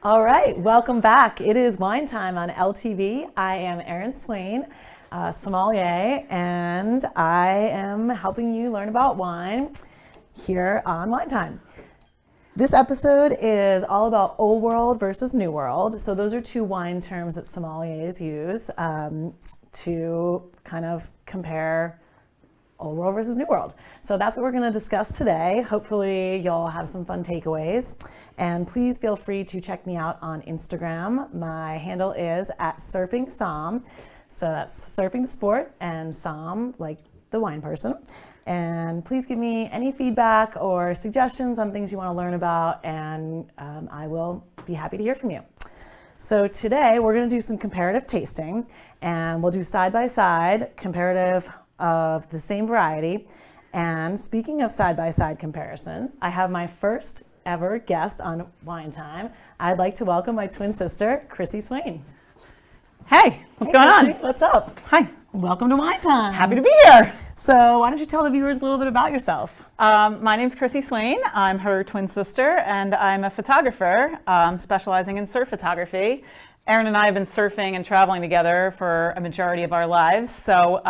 All right, welcome back. It is wine time on LTV. I am Erin Swain, sommelier, and I am helping you learn about wine here on Wine Time. This episode is all about Old World versus New World. So those are two wine terms that sommeliers use to kind of compare Old World versus New World. So that's what we're going to discuss today. Hopefully you'll have some fun takeaways. And please feel free to check me out on Instagram. My handle is @surfingsom. So that's surfing the sport and som, like the wine person. And please give me any feedback or suggestions on things you want to learn about, and I will be happy to hear from you. So today we're going to do some comparative tasting, and we'll do side-by-side comparative of the same variety. And speaking of side-by-side comparisons, I have my first ever guest on Wine Time. I'd like to welcome my twin sister, Chrissy Swain. Hey, what's going on? What's up? Hi. Welcome to Wine Time. Happy to be here. So why don't you tell the viewers a little bit about yourself? My name's Chrissy Swain. I'm her twin sister, and I'm a photographer specializing in surf photography. Erin and I have been surfing and traveling together for a majority of our lives. So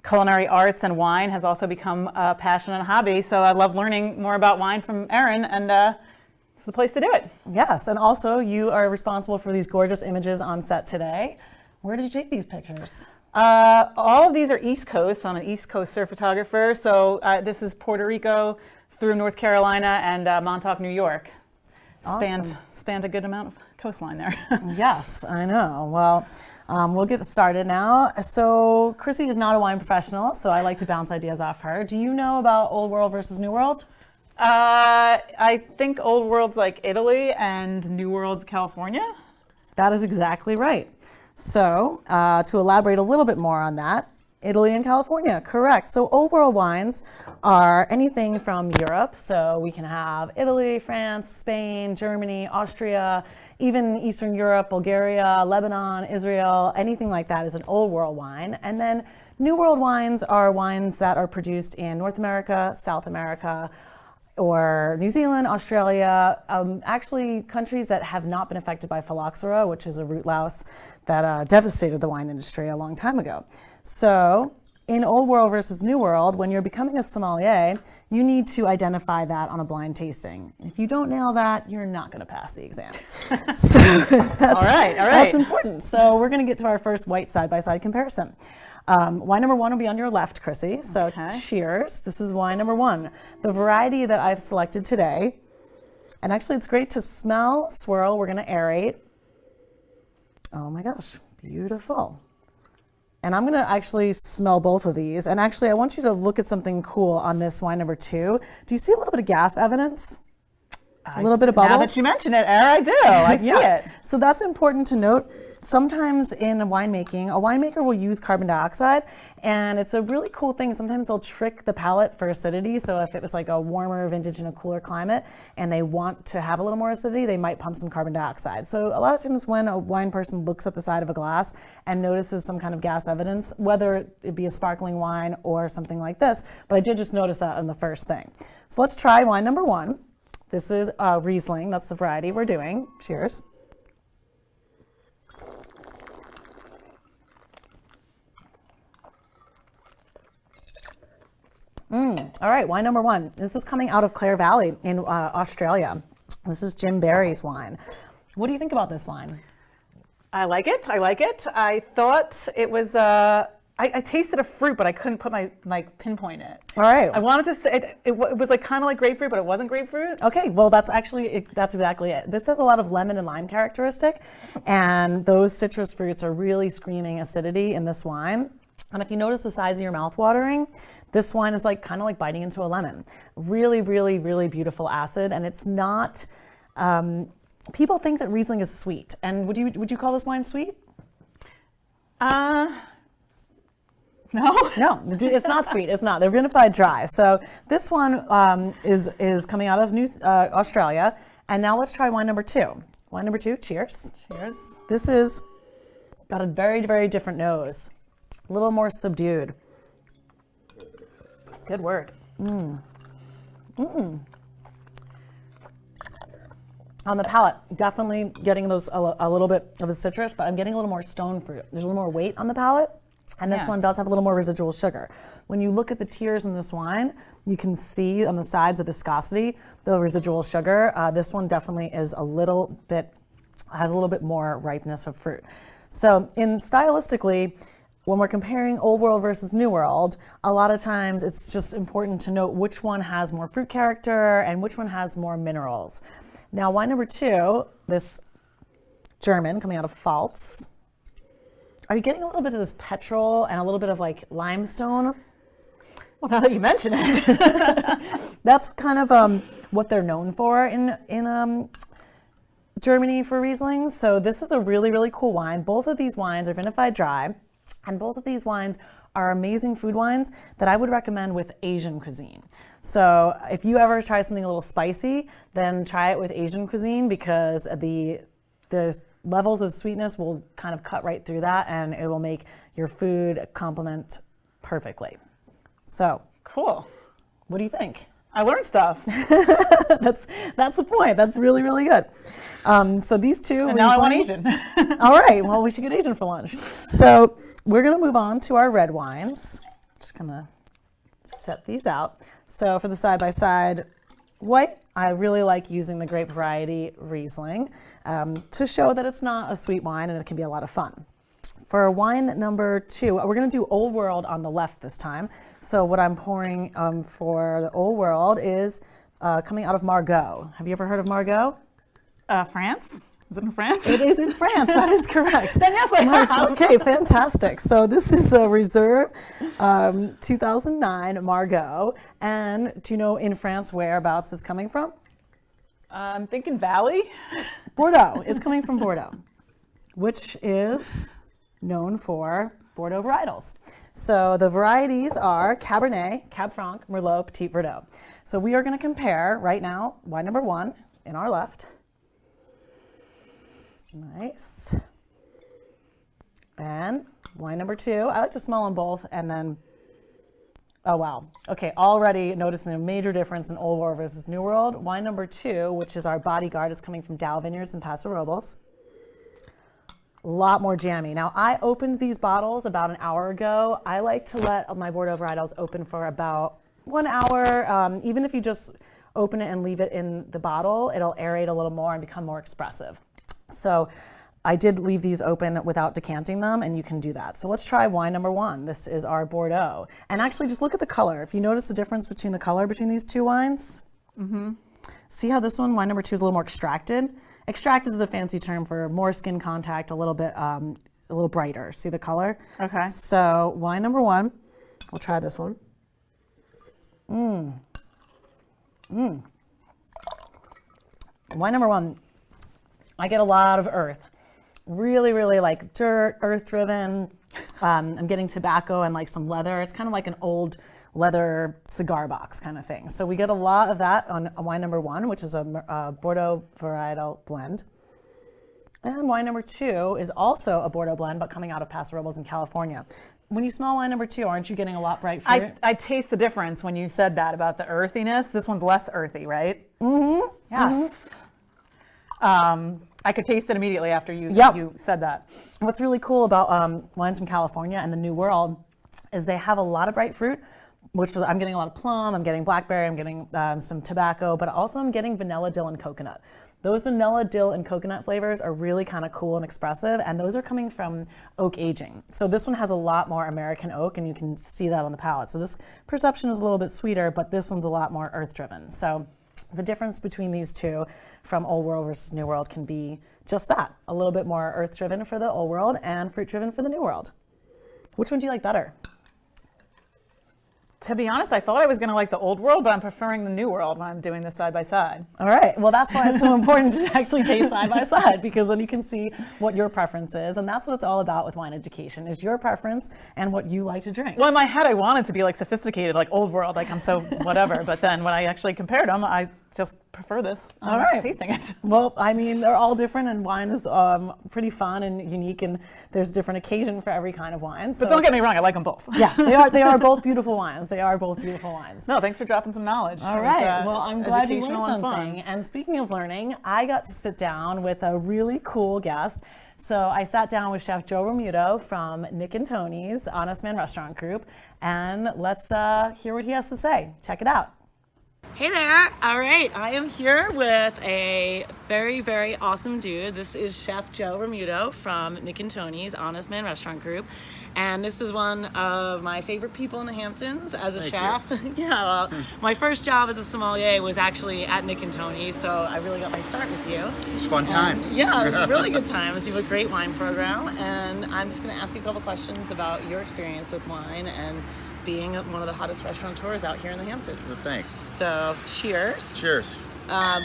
culinary arts and wine has also become a passion and a hobby. So I love learning more about wine from Erin, and it's the place to do it. Yes, and also you are responsible for these gorgeous images on set today. Where did you take these pictures? All of these are East Coast. I'm an East Coast surf photographer. So this is Puerto Rico through North Carolina and Montauk, New York. Awesome. Spanned a good amount of coastline there. Yes, I know. Well, we'll get started now. So Chrissy is not a wine professional, so I like to bounce ideas off her. Do you know about Old World versus New World? I think Old World's like Italy and New World's California. That is exactly right. So to elaborate a little bit more on that, Italy and California, correct. So Old World wines are anything from Europe. So we can have Italy, France, Spain, Germany, Austria, even Eastern Europe, Bulgaria, Lebanon, Israel, anything like that is an Old World wine. And then New World wines are wines that are produced in North America, South America, or New Zealand, Australia, actually countries that have not been affected by phylloxera, which is a root louse that devastated the wine industry a long time ago. So in Old World versus New World, when you're becoming a sommelier, you need to identify that on a blind tasting. If you don't nail that, you're not going to pass the exam. So All right. That's important. So we're going to get to our first white side-by-side comparison. Wine number one will be on your left, Chrissy. So Okay. Cheers. This is wine number one. The variety that I've selected today, and actually it's great to smell, swirl. We're going to aerate. Oh my gosh, beautiful. And I'm going to actually smell both of these. And actually, I want you to look at something cool on this wine number two. Do you see a little bit of gas evidence? A little bit of bubbles? Now that you mention it, Erin, I do. I see it. So that's important to note. Sometimes in winemaking, a winemaker will use carbon dioxide, and it's a really cool thing. Sometimes they'll trick the palate for acidity. So if it was like a warmer vintage in a cooler climate and they want to have a little more acidity, they might pump some carbon dioxide. So a lot of times when a wine person looks at the side of a glass and notices some kind of gas evidence, whether it be a sparkling wine or something like this, but I did just notice that on the first thing. So let's try wine number one. This is Riesling. That's the variety we're doing. Cheers. All right, wine number one. This is coming out of Clare Valley in Australia. This is Jim Barry's wine. What do you think about this wine? I like it. I thought it was, I tasted a fruit, but I couldn't put my pinpoint in it. All right. I wanted to say, it was like kind of like grapefruit, but it wasn't grapefruit. Okay, well that's exactly it. This has a lot of lemon and lime characteristic, and those citrus fruits are really screaming acidity in this wine. And if you notice the size of your mouth watering, this wine is like kind of like biting into a lemon. Really, really, really beautiful acid, and it's not. People think that Riesling is sweet, and would you call this wine sweet? No, it's not sweet. It's not. They're vinified dry. So this one is coming out of Australia, and now let's try wine number two. Wine number two. Cheers. Cheers. This is got a very, very different nose. A little more subdued. Good word. On the palate, definitely getting those a little bit of the citrus, but I'm getting a little more stone fruit. There's a little more weight on the palate, and this one does have a little more residual sugar. When you look at the tiers in this wine, you can see on the sides the viscosity, the residual sugar. This one definitely is has a little bit more ripeness of fruit. So stylistically, when we're comparing Old World versus New World, a lot of times it's just important to note which one has more fruit character and which one has more minerals. Now, wine number 2, this German coming out of Pfalz. Are you getting a little bit of this petrol and a little bit of like limestone? Well, now that you mention it. That's kind of what they're known for in Germany for Rieslings. So this is a really, really cool wine. Both of these wines are vinified dry, and both of these wines are amazing food wines that I would recommend with Asian cuisine. So if you ever try something a little spicy, then try it with Asian cuisine, because the levels of sweetness will kind of cut right through that, and it will make your food complement perfectly. So Cool. what do you think? I learned stuff. That's the point. That's really, really good. So these two. And now I want Asian. All right. Well, we should get Asian for lunch. So we're going to move on to our red wines. Just going to set these out. So for the side-by-side white, I really like using the grape variety Riesling to show that it's not a sweet wine and it can be a lot of fun. For wine number 2, we're going to do Old World on the left this time. So what I'm pouring for the Old World is coming out of Margaux. Have you ever heard of Margaux? France? Is it in France? It is in France. That is correct. Then yes, I have. Okay, fantastic. So this is a Reserve 2009 Margaux. And do you know in France whereabouts it's coming from? I'm thinking Valley. Bordeaux. It's coming from Bordeaux, which is known for Bordeaux varietals. So the varieties are Cabernet, Cab Franc, Merlot, Petit Verdot. So we are going to compare right now wine number 1 in our left. Nice. And wine number 2. I like to smell them both, and then, oh wow. Okay, already noticing a major difference in Old World versus New World. Wine number 2, which is our Bodyguard, is coming from Dow Vineyards in Paso Robles. A lot more jammy. Now, I opened these bottles about an hour ago. I like to let my Bordeaux varietals open for about 1 hour. Even if you just open it and leave it in the bottle, it'll aerate a little more and become more expressive. So I did leave these open without decanting them, and you can do that. So let's try wine number 1. This is our Bordeaux. And actually, just look at the color. If you notice the difference between the color between these two wines, see how this one, wine number 2, is a little more extracted? Extracted is a fancy term for more skin contact, a little brighter. See the color? Okay. So wine number 1, we'll try this one. Wine number 1, I get a lot of earth. Really, really like dirt, earth-driven. I'm getting tobacco and like some leather. It's kind of like an old leather cigar box kind of thing. So we get a lot of that on wine number 1, which is a Bordeaux varietal blend. And wine number 2 is also a Bordeaux blend, but coming out of Paso Robles in California. When you smell wine number 2, aren't you getting a lot bright fruit? I taste the difference when you said that about the earthiness. This one's less earthy, right? Mm-hmm. Yes. I could taste it immediately after you said that. What's really cool about wines from California and the New World is they have a lot of bright fruit, which is, I'm getting a lot of plum, I'm getting blackberry, I'm getting some tobacco, but also I'm getting vanilla, dill, and coconut. Those vanilla, dill, and coconut flavors are really kind of cool and expressive, and those are coming from oak aging. So this one has a lot more American oak, and you can see that on the palate. So this perception is a little bit sweeter, but this one's a lot more earth-driven. So the difference between these two from Old World versus New World can be just that, a little bit more earth-driven for the Old World and fruit-driven for the New World. Which one do you like better? To be honest, I thought I was going to like the Old World, but I'm preferring the New World when I'm doing this side by side. All right. Well, that's why it's so important to actually taste side by side, because then you can see what your preference is. And that's what it's all about with wine education, is your preference and what you like to drink. Well, in my head, I wanted to be like sophisticated, like Old World, like I'm so whatever. But then when I actually compared them, I just prefer this. All right. Tasting it. Well, I mean, they're all different, and wine is pretty fun and unique, and there's different occasion for every kind of wine. But don't get me wrong, I like them both. Yeah, they are both beautiful wines. They are both beautiful wines. No, thanks for dropping some knowledge. All right. Well, I'm glad you learned something. And speaking of learning, I got to sit down with a really cool guest. So I sat down with Chef Joe Romuto from Nick and Tony's Honest Man Restaurant Group, and let's hear what he has to say. Check it out. Hey there. All right. I am here with a very, very awesome dude. This is Chef Joe Romuto from Nick and Tony's Honest Man Restaurant Group. And this is one of my favorite people in the Hamptons as a chef. Yeah, well, my first job as a sommelier was actually at Nick and Tony's, so I really got my start with you. It was a fun time. Yeah, it was a really good time. You have a great wine program, and I'm just going to ask you a couple questions about your experience with wine and being one of the hottest restaurateurs out here in the Hamptons. Well, thanks. So, cheers. Cheers.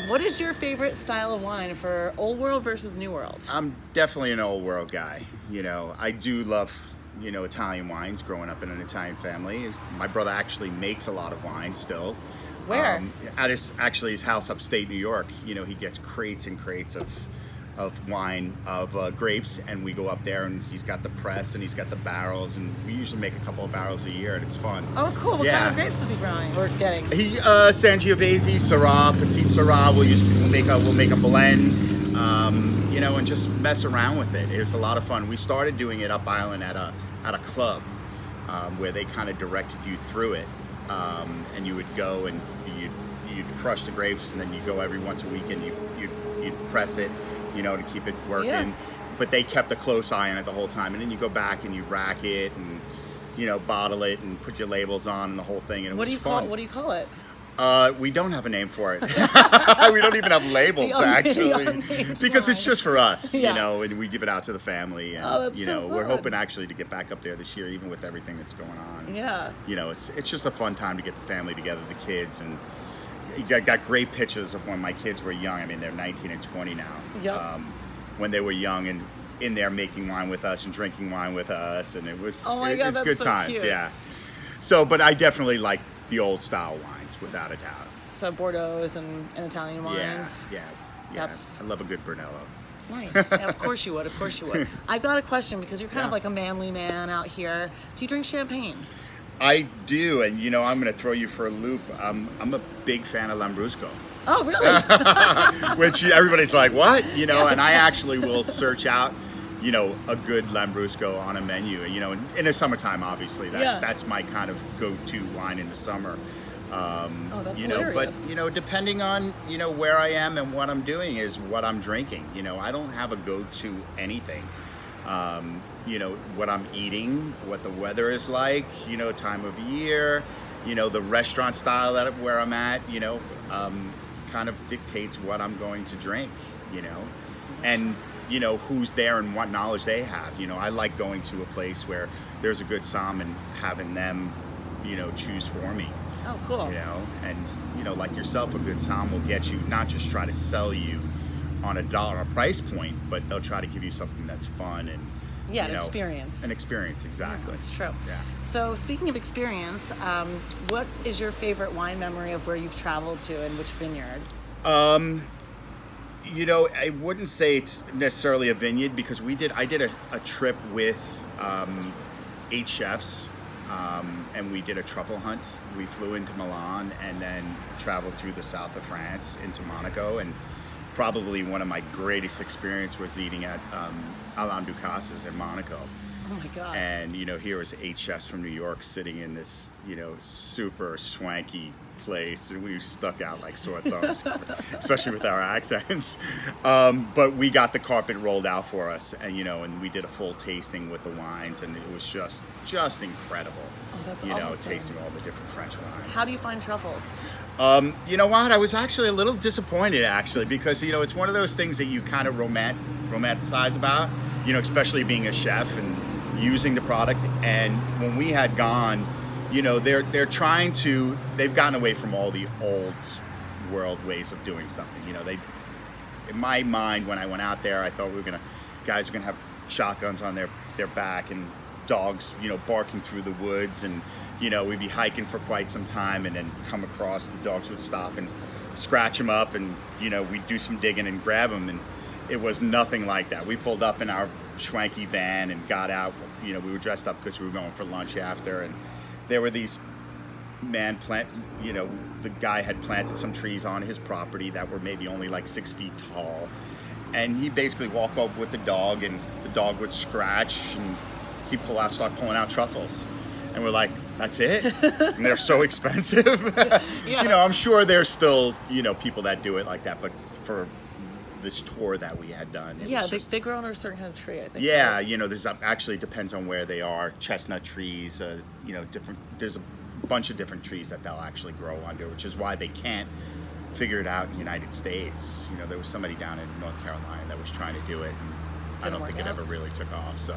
What is your favorite style of wine for Old World versus New World? I'm definitely an Old World guy. You know, I do love, you know, Italian wines, growing up in an Italian family. My brother actually makes a lot of wine still. Where? At his house upstate New York. You know, he gets crates and crates of wine, of grapes, and we go up there, and he's got the press and he's got the barrels, and we usually make a couple of barrels a year, and it's fun. Oh, cool. What kind of grapes is he growing or getting? He Sangiovese, Syrah, Petite Syrah. We'll make a blend, you know, and just mess around with it. It was a lot of fun. We started doing it up island at a club where they kind of directed you through it, and you would go and you'd crush the grapes, and then you go every once a week and you'd press it, you know, to keep it working. Yeah. But they kept a close eye on it the whole time, and then you go back and you rack it and, you know, bottle it and put your labels on and the whole thing, and it was fun. What do you call it? We don't have a name for it. We don't even have labels, actually, because it's just for us, you know, and we give it out to the family. And, you know, we're hoping actually to get back up there this year, even with everything that's going on. Yeah. You know, it's just a fun time to get the family together, the kids, and you got great pictures of when my kids were young. I mean, they're 19 and 20 now. Yep. When they were young and in there making wine with us and drinking wine with us, and it was it's good times. Cute. Yeah. So, but I definitely like the old style wines, without a doubt. So Bordeaux's and Italian wines. Yeah. I love a good Brunello. Nice. Yeah, of course you would. Of course you would. I've got a question, because you're kind of like a manly man out here. Do you drink champagne? I do, and you know, I'm going to throw you for a loop. I'm a big fan of Lambrusco. Oh, really? Which everybody's like, what? You know, and I actually will search out, you know, a good Lambrusco on a menu. You know, in the summertime, obviously, that's my kind of go-to wine in the summer. That's you know, hilarious. but you know, depending on, you know, where I am and what I'm doing is what I'm drinking. You know, I don't have a go-to anything. You know, what I'm eating, what the weather is like, you know, time of year, you know, the restaurant style where I'm at, you know, kind of dictates what I'm going to drink, you know, and, you know, who's there and what knowledge they have. You know, I like going to a place where there's a good somm and having them, you know, choose for me. Oh, cool. You know, and, you know, like yourself, a good somm will get you, not just try to sell you on a price point, but they'll try to give you something that's fun and, yeah, an experience. An experience, exactly. Yeah, that's true. Yeah. So speaking of experience, what is your favorite wine memory of where you've traveled to and which vineyard? You know, I wouldn't say it's necessarily a vineyard, because I did a trip with 8 chefs, and we did a truffle hunt. We flew into Milan and then traveled through the south of France into Monaco, and probably one of my greatest experiences was eating at Alain Ducasse's in Monaco. Oh my God. And, you know, here was 8 chefs from New York sitting in this, you know, super swanky place, and we stuck out like sore thumbs, especially with our accents. But we got the carpet rolled out for us, and, you know, and we did a full tasting with the wines, and it was just incredible. Oh, that's awesome. Know, tasting all the different French wines. How do you find truffles? You know what? I was actually a little disappointed, actually, because, you know, it's one of those things that you kind of romanticize about, you know, especially being a chef and using the product. And when we had gone, you know, they've gotten away from all the old world ways of doing something. You know, in my mind, when I went out there, I thought guys were gonna have shotguns on their back and dogs, you know, barking through the woods, and, you know, we'd be hiking for quite some time, and then come across, the dogs would stop and scratch them up, and we'd do some digging and grab them, and it was nothing like that. We pulled up in our schwanky van and got out. We were dressed up because we were going for lunch after, and there were these the guy had planted some trees on his property that were maybe only like 6 feet tall, and he basically walked over with the dog, and the dog would scratch, and he'd start pulling out truffles, and we're like, that's it? And they're so expensive. Yeah. I'm sure there's still people that do it like that, but for this tour that we had done, they grow on a certain kind of tree, I think. Yeah, there's actually depends on where they are. Chestnut trees, different. There's a bunch of different trees that they'll actually grow under, which is why they can't figure it out in the United States. There was somebody down in North Carolina that was trying to do it, and I don't think it ever really took off. So,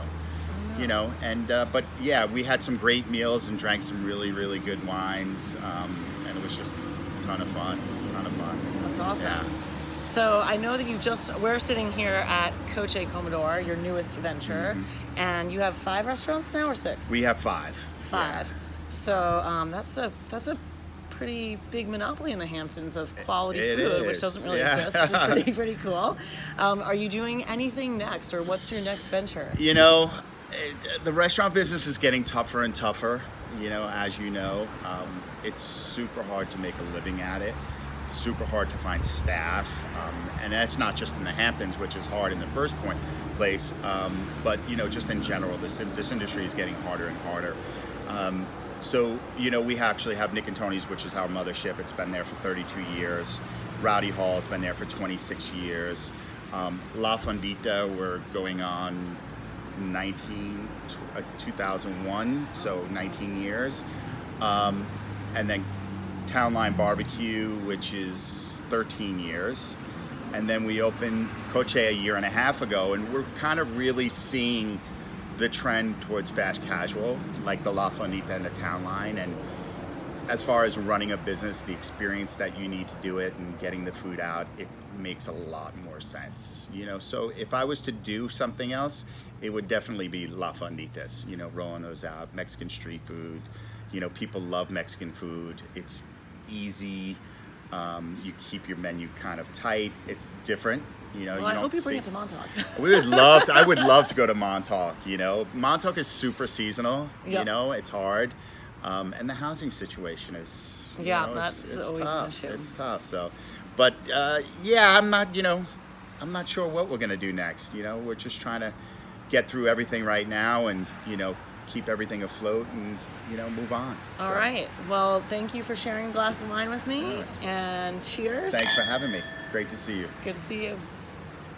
but yeah, we had some great meals and drank some really, really good wines, and it was just a ton of fun. That's awesome. Yeah. So I know that we're sitting here at Coche Commodore, your newest venture, and you have 5 restaurants now, or 6? We have 5. 5. Yeah. So that's a pretty big monopoly in the Hamptons of quality food, which doesn't really exist, which is pretty cool. Are you doing anything next, or what's your next venture? The restaurant business is getting tougher and tougher. As you know, it's super hard to make a living at it. It's super hard to find staff, and that's not just in the Hamptons, which is hard in the first place, but just in general, this industry is getting harder and harder. So, we actually have Nick and Tony's, which is our mothership. It's been there for 32 years. Rowdy Hall's been there for 26 years. La Fondita, we're going on 2001, so 19 years. And then Town Line Barbecue, which is 13 years. And then we opened Coche a year and a half ago, and we're kind of really seeing the trend towards fast casual, like the La Fondita and the Town Line. And as far as running a business, the experience that you need to do it and getting the food out, it makes a lot more sense. So if I was to do something else, it would definitely be La Fonditas, rolling those out, Mexican street food. People love Mexican food. It's easy. You keep your menu kind of tight. It's different. I hope you bring it to Montauk. I would love to go to Montauk. Montauk is super seasonal. Yep. It's hard, and the housing situation is that's always tough. an issue. It's tough. So, but I'm not sure what we're gonna do next. We're just trying to get through everything right now, and keep everything afloat, and move on. All right. Well, thank you for sharing a glass of wine with me, and cheers. Thanks for having me. Great to see you. Good to see you.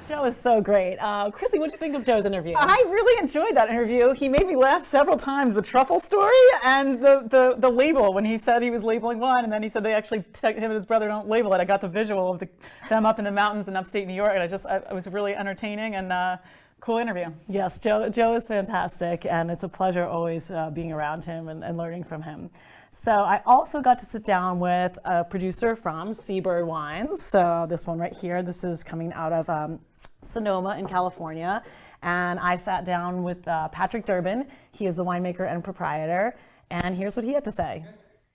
Joe is so great. Chrissy, what did you think of Joe's interview? I really enjoyed that interview. He made me laugh several times. The truffle story and the label, when he said he was labeling wine, and then he said they actually, him and his brother don't label it. I got the visual of them up in the mountains in upstate New York, and it was really entertaining and cool interview. Yes, Joe is fantastic, and it's a pleasure always being around him and learning from him. So I also got to sit down with a producer from Seabird Wines. So this one right here, this is coming out of Sonoma in California. And I sat down with Patrick Durbin. He is the winemaker and proprietor. And here's what he had to say.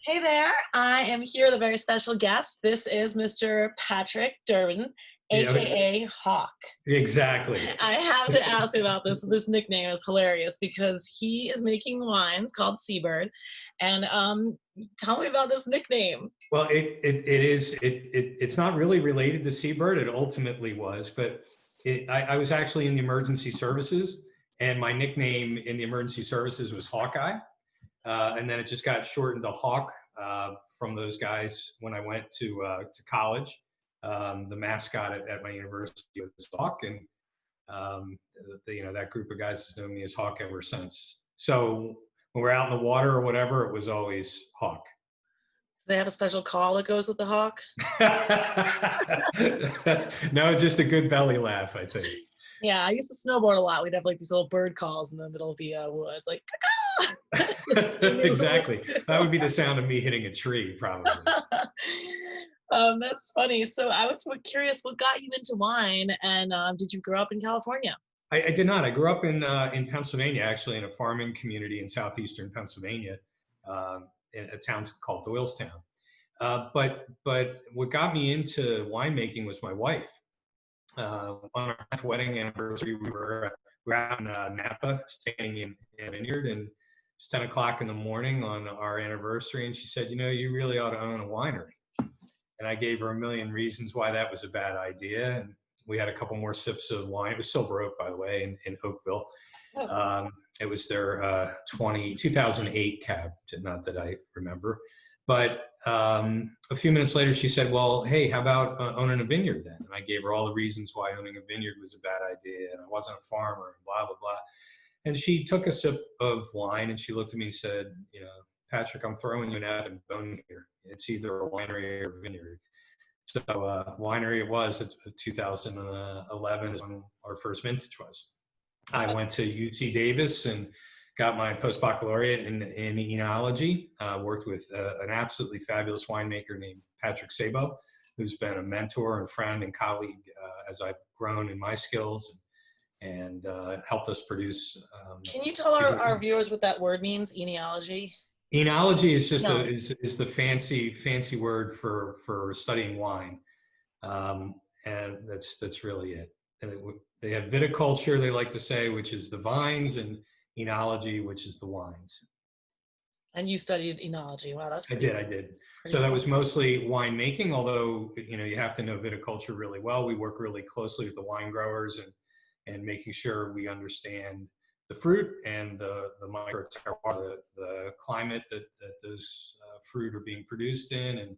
Hey there, I am here with a very special guest. This is Mr. Patrick Durbin, aka Hawk. Exactly. I have to ask you about this. This nickname is hilarious because he is making wines called Seabird. And tell me about this nickname. Well, it's not really related to Seabird. It ultimately was, but I was actually in the emergency services, and my nickname in the emergency services was Hawkeye. And then it just got shortened to Hawk from those guys when I went to college. The mascot at my university was Hawk, and that group of guys has known me as Hawk ever since. So when we're out in the water or whatever, it was always Hawk. They have a special call that goes with the Hawk? No, just a good belly laugh, I think. Yeah, I used to snowboard a lot. We'd have like these little bird calls in the middle of the woods, like, caw. Exactly. That would be the sound of me hitting a tree, probably. That's funny. So I was curious, what got you into wine, and did you grow up in California? I did not. I grew up in Pennsylvania, actually, in a farming community in southeastern Pennsylvania, in a town called Doylestown. But what got me into winemaking was my wife. On our wedding anniversary, we were out in Napa, standing in a vineyard, and it's 10 o'clock in the morning on our anniversary, and she said, "You know, you really ought to own a winery." And I gave her a million reasons why that was a bad idea. And we had a couple more sips of wine. It was Silver Oak, by the way, in Oakville. It was their 2008 cab, not that I remember. But a few minutes later, she said, "Well, hey, how about owning a vineyard then?" And I gave her all the reasons why owning a vineyard was a bad idea, and I wasn't a farmer, and blah, blah, blah. And she took a sip of wine, and she looked at me and said, "You know, Patrick, I'm throwing you an effing bone here. It's either a winery or a vineyard." So winery it was. 2011 is when our first vintage was. I went to UC Davis and got my postbaccalaureate in enology. Worked with an absolutely fabulous winemaker named Patrick Sabo, who's been a mentor and friend and colleague as I've grown in my skills and helped us produce. Can you tell our viewers what that word means, enology? Enology is just is the fancy word for studying wine, and that's really it. And they have viticulture, they like to say, which is the vines, and enology, which is the wines. And you studied enology. Wow, that's pretty cool. I did. So that was mostly winemaking, although you have to know viticulture really well. We work really closely with the wine growers and making sure we understand the fruit and the micro terroir, the climate that those fruit are being produced in,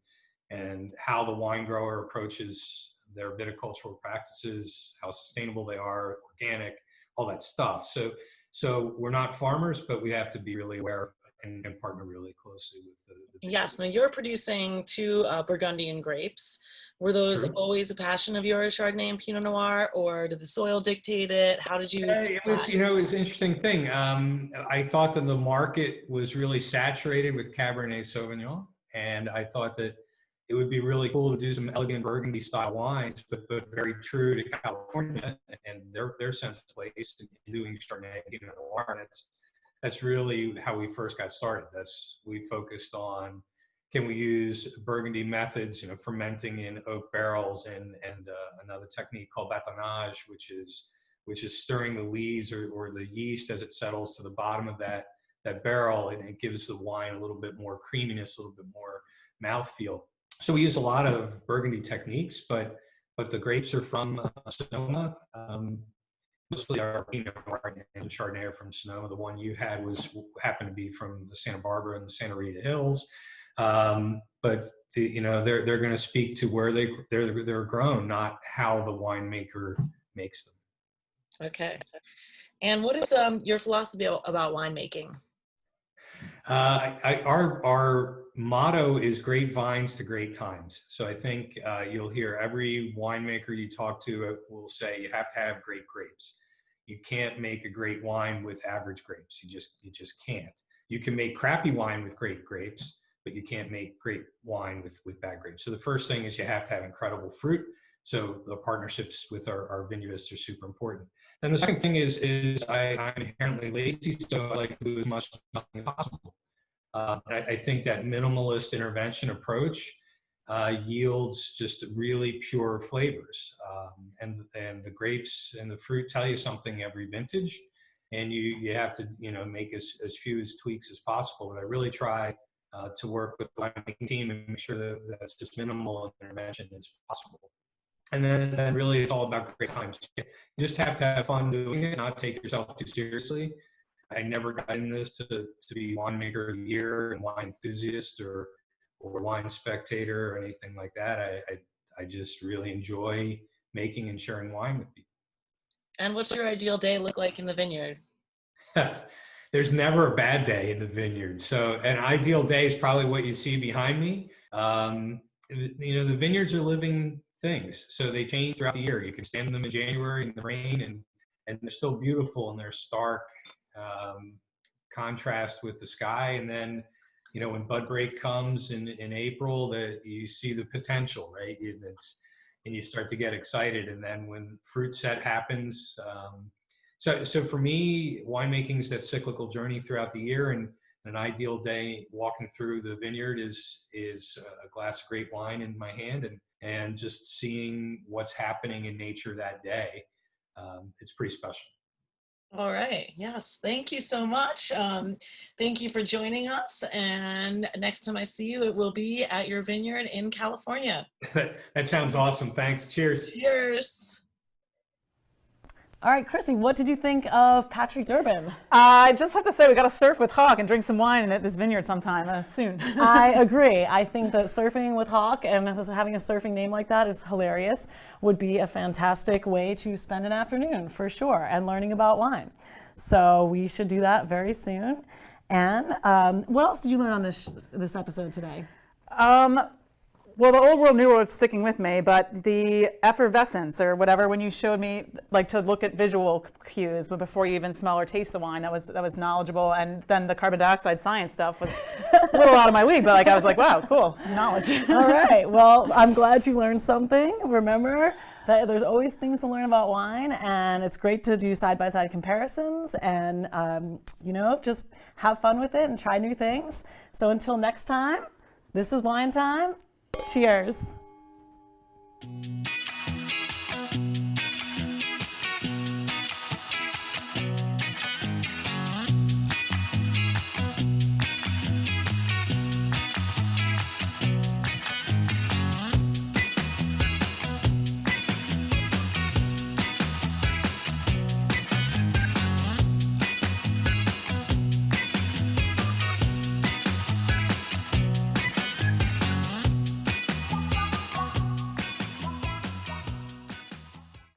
and how the wine grower approaches their viticultural practices, how sustainable they are, organic, all that stuff. So we're not farmers, but we have to be really aware and partner really closely with the Yes, now you're producing 2 Burgundian grapes. Were those always a passion of yours, Chardonnay and Pinot Noir, or did the soil dictate it? How did you? It was, it was an interesting thing. I thought that the market was really saturated with Cabernet Sauvignon, and I thought that it would be really cool to do some elegant Burgundy style wines, but very true to California and their sense of place in doing Chardonnay and Pinot Noir. And that's really how we first got started. We focused on, can we use Burgundy methods, fermenting in oak barrels, and another technique called bâtonnage, which is stirring the lees or the yeast as it settles to the bottom of that barrel, and it gives the wine a little bit more creaminess, a little bit more mouthfeel. So we use a lot of Burgundy techniques, but the grapes are from Sonoma. Mostly our Pinot Noir and Chardonnay are from Sonoma. The one you had happened to be from the Santa Barbara and the Santa Rita Hills. But they're going to speak to where they're grown, not how the winemaker makes them. Okay. And what is your philosophy about winemaking? Our motto is great vines to great times. So I think you'll hear every winemaker you talk to will say you have to have great grapes. You can't make a great wine with average grapes. You just can't. You can make crappy wine with great grapes, but you can't make great wine with bad grapes. So the first thing is you have to have incredible fruit. So the partnerships with our vineyardists are super important. And the second thing is I'm inherently lazy, so I like to do as much as possible. I think that minimalist intervention approach yields just really pure flavors. And the grapes and the fruit tell you something every vintage, and you have to make as few tweaks as possible. But I really try to work with the winemaking team and make sure that that's just minimal intervention as possible. And then really it's all about great times. You just have to have fun doing it, not take yourself too seriously. I never got in this to be winemaker of the year and wine enthusiast or wine spectator or anything like that. I just really enjoy making and sharing wine with people. And what's your ideal day look like in the vineyard? There's never a bad day in the vineyard. So an ideal day is probably what you see behind me. The vineyards are living things, so they change throughout the year. You can stand in them in January in the rain, and they're still beautiful in their stark contrast with the sky. And then, when bud break comes in April, that you see the potential, right? And you start to get excited. And then when fruit set happens, so for me, winemaking is that cyclical journey throughout the year, and An ideal day walking through the vineyard is a glass of great wine in my hand and just seeing what's happening in nature that day. It's pretty special. All right. Yes. Thank you so much. Thank you for joining us. And next time I see you, it will be at your vineyard in California. That sounds awesome. Thanks. Cheers. Cheers. All right, Chrissy, what did you think of Patrick Durbin? I just have to say, we got to surf with Hawk and drink some wine at this vineyard sometime soon. I agree. I think that surfing with Hawk and having a surfing name like that is hilarious. Would be a fantastic way to spend an afternoon for sure, and learning about wine. So we should do that very soon. And what else did you learn on this episode today? Well, the old world, new world is sticking with me, but the effervescence or whatever, when you showed me like to look at visual cues but before you even smell or taste the wine, that was knowledgeable. And then the carbon dioxide science stuff was a little out of my league, but like I was like, wow, cool knowledge. All right. Well, I'm glad you learned something. Remember that there's always things to learn about wine, and it's great to do side-by-side comparisons and, just have fun with it and try new things. So until next time, this is Wine Time. Cheers.